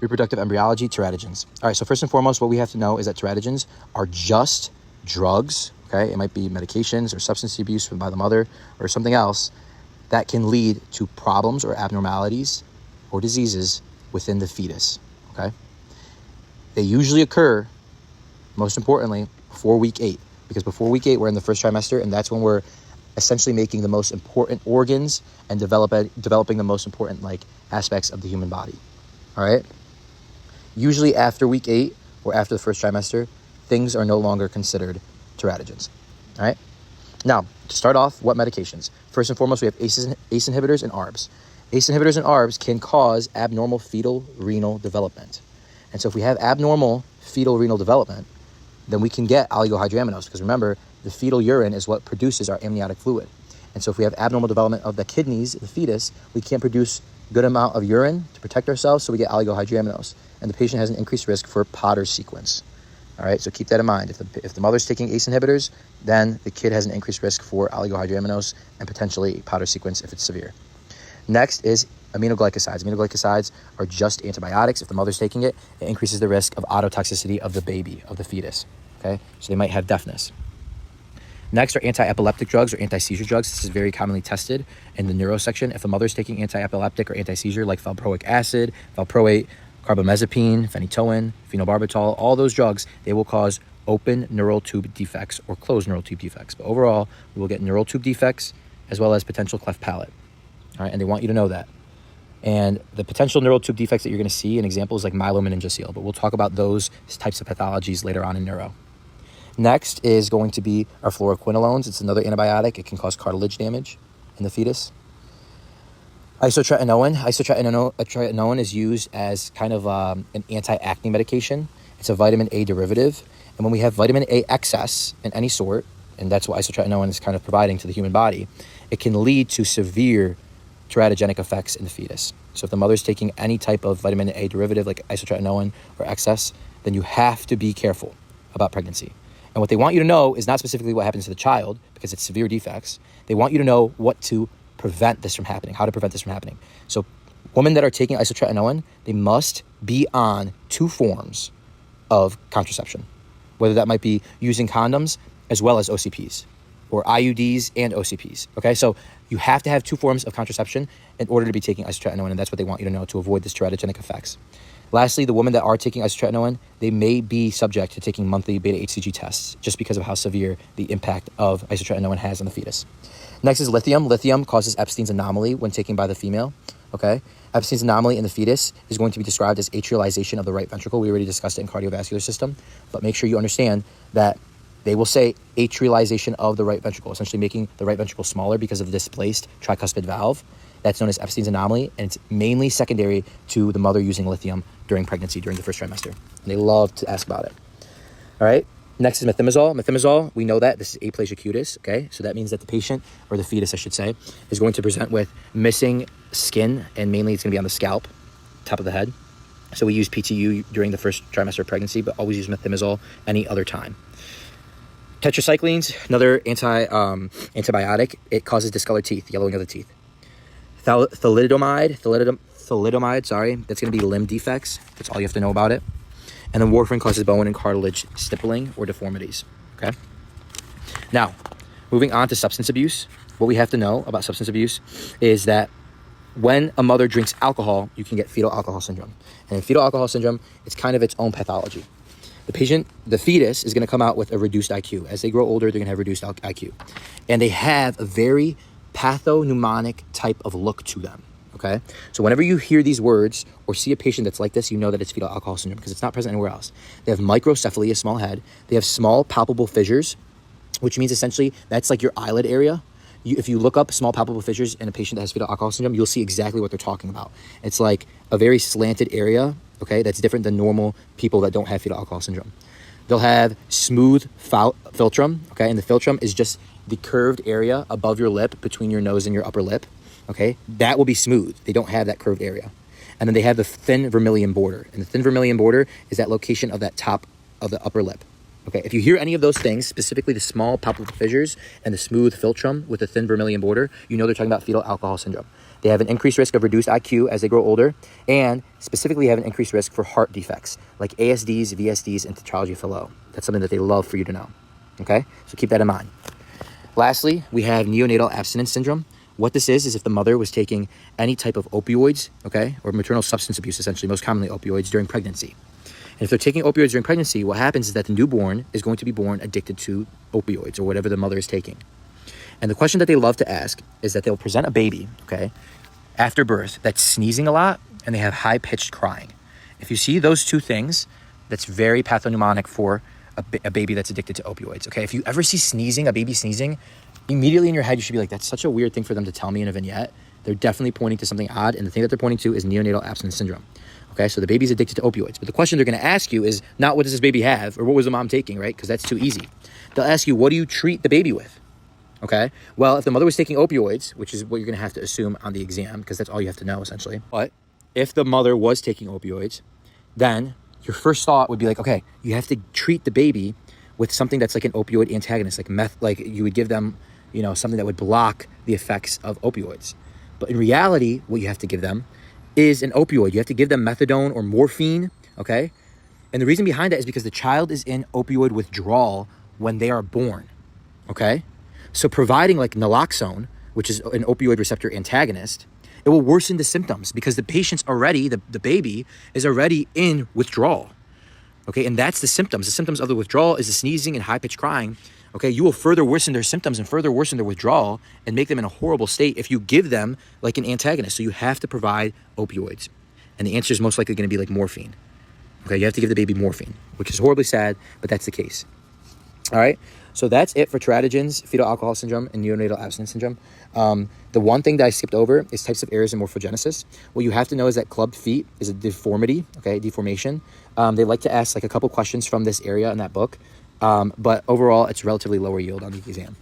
Reproductive embryology, teratogens. All right, so first and foremost, what we have to know is that teratogens are just drugs, okay? It might be medications or substance abuse by the mother or something else that can lead to problems or abnormalities or diseases within the fetus, okay? They usually occur, most importantly, before week 8, because before week 8, we're in the first trimester, and that's when we're essentially making the most important organs and developing the most important aspects of the human body, all right? Usually after week 8 or after the first trimester, things are no longer considered teratogens, all right? Now, to start off, what medications? First and foremost, we have ACE inhibitors and ARBs. ACE inhibitors and ARBs can cause abnormal fetal renal development. And so if we have abnormal fetal renal development, then we can get oligohydramnios, because remember, the fetal urine is what produces our amniotic fluid. And so if we have abnormal development of the kidneys, the fetus, we can't produce good amount of urine to protect ourselves, so we get oligohydramnios. And the patient has an increased risk for Potter's sequence. All right, so keep that in mind. If the mother's taking ACE inhibitors, then the kid has an increased risk for oligohydramnios and potentially Potter's sequence if it's severe. Next is aminoglycosides. Aminoglycosides are just antibiotics. If the mother's taking it, it increases the risk of ototoxicity of the baby, of the fetus. Okay, so they might have deafness. Next are anti-epileptic drugs or anti-seizure drugs. This is very commonly tested in the neuro section. If a mother's taking anti-epileptic or anti-seizure like valproic acid, valproate, carbamazepine, phenytoin, phenobarbital, all those drugs, they will cause open neural tube defects or closed neural tube defects. But overall, we will get neural tube defects as well as potential cleft palate. All right, and they want you to know that. And the potential neural tube defects that you're going to see in examples like myelomeningocele, but we'll talk about those types of pathologies later on in neuro. Next is going to be our fluoroquinolones. It's another antibiotic. It can cause cartilage damage in the fetus. Isotretinoin. Isotretinoin is used as kind of an anti-acne medication. It's a vitamin A derivative. And when we have vitamin A excess in any sort, and that's what isotretinoin is kind of providing to the human body, it can lead to severe teratogenic effects in the fetus. So if the mother's taking any type of vitamin A derivative like isotretinoin or excess, then you have to be careful about pregnancy. And what they want you to know is not specifically what happens to the child, because it's severe defects. They want you to know what to prevent this from happening, how to prevent this from happening. So women that are taking isotretinoin, they must be on 2 forms of contraception, whether that might be using condoms as well as OCPs, or IUDs and OCPs, okay? So you have to have 2 forms of contraception in order to be taking isotretinoin, and that's what they want you to know to avoid this teratogenic effects. Lastly, the women that are taking isotretinoin, they may be subject to taking monthly beta-HCG tests just because of how severe the impact of isotretinoin has on the fetus. Next is lithium. Lithium causes Epstein's anomaly when taken by the female, okay? Epstein's anomaly in the fetus is going to be described as atrialization of the right ventricle. We already discussed it in cardiovascular system, but make sure you understand that they will say atrialization of the right ventricle, essentially making the right ventricle smaller because of the displaced tricuspid valve. That's known as Epstein's anomaly, and it's mainly secondary to the mother using lithium during pregnancy, during the first trimester. And they love to ask about it. All right, next is methimazole. Methimazole, we know that this is aplasia cutis, okay? So that means that the patient, or the fetus I should say, is going to present with missing skin, and mainly it's gonna be on the scalp, top of the head. So we use PTU during the first trimester of pregnancy, but always use methimazole any other time. Tetracyclines, another antibiotic. It causes discolored teeth, yellowing of the teeth. Thalidomide, that's going to be limb defects. That's all you have to know about it. And then warfarin causes bone and cartilage stippling or deformities, okay? Now, moving on to substance abuse. What we have to know about substance abuse is that when a mother drinks alcohol, you can get fetal alcohol syndrome. And in fetal alcohol syndrome, it's kind of its own pathology. The fetus is going to come out with a reduced IQ. As they grow older, they're going to have reduced IQ. And they have a very pathognomonic type of look to them, okay? So whenever you hear these words or see a patient that's like this, you know that it's fetal alcohol syndrome because it's not present anywhere else. They have microcephaly, a small head. They have small palpable fissures, which means essentially that's like your eyelid area. If you look up small palpable fissures in a patient that has fetal alcohol syndrome, you'll see exactly what they're talking about. It's like a very slanted area, okay, that's different than normal people that don't have fetal alcohol syndrome. They'll have smooth philtrum, okay, and the philtrum is just the curved area above your lip, between your nose and your upper lip, okay? That will be smooth. They don't have that curved area. And then they have the thin vermilion border, and the thin vermilion border is that location of that top of the upper lip. Okay, if you hear any of those things, specifically the small palpable fissures and the smooth philtrum with the thin vermilion border, you know they're talking about fetal alcohol syndrome. They have an increased risk of reduced IQ as they grow older, and specifically have an increased risk for heart defects like ASDs, VSDs, and tetralogy fallot. That's something that they love for you to know. Okay, so keep that in mind. Lastly, we have neonatal abstinence syndrome. What this is if the mother was taking any type of opioids, okay, or maternal substance abuse, essentially, most commonly opioids, during pregnancy. And if they're taking opioids during pregnancy, what happens is that the newborn is going to be born addicted to opioids or whatever the mother is taking. And the question that they love to ask is that they'll present a baby, okay, after birth that's sneezing a lot and they have high-pitched crying. If you see those two things, that's very pathognomonic for a baby that's addicted to opioids, okay? If you ever see sneezing, a baby sneezing, immediately in your head, you should be like, that's such a weird thing for them to tell me in a vignette. They're definitely pointing to something odd, and the thing that they're pointing to is neonatal abstinence syndrome. Okay, so the baby's addicted to opioids. But the question they're going to ask you is not what does this baby have or what was the mom taking, right? Because that's too easy. They'll ask you, what do you treat the baby with? Okay, well, if the mother was taking opioids, which is what you're going to have to assume on the exam, because that's all you have to know, essentially. But if the mother was taking opioids, then your first thought would be like, okay, you have to treat the baby with something that's like an opioid antagonist, like you would give them, something that would block the effects of opioids. But in reality, what you have to give them is an opioid. You have to give them methadone or morphine, okay? And the reason behind that is because the child is in opioid withdrawal when they are born, okay? So providing like naloxone, which is an opioid receptor antagonist, it will worsen the symptoms because the patient's already, the baby is already in withdrawal, okay? And that's the symptoms. The symptoms of the withdrawal is the sneezing and high-pitched crying, okay? You will further worsen their symptoms and further worsen their withdrawal and make them in a horrible state if you give them like an antagonist. So you have to provide opioids. And the answer is most likely going to be like morphine, okay? You have to give the baby morphine, which is horribly sad, but that's the case. All right, so that's it for teratogens, fetal alcohol syndrome, and neonatal abstinence syndrome. The one thing that I skipped over is types of errors in morphogenesis. What you have to know is that clubbed feet is a deformity, okay, deformation. They like to ask like a couple questions from this area in that book, but overall, it's relatively lower yield on the exam.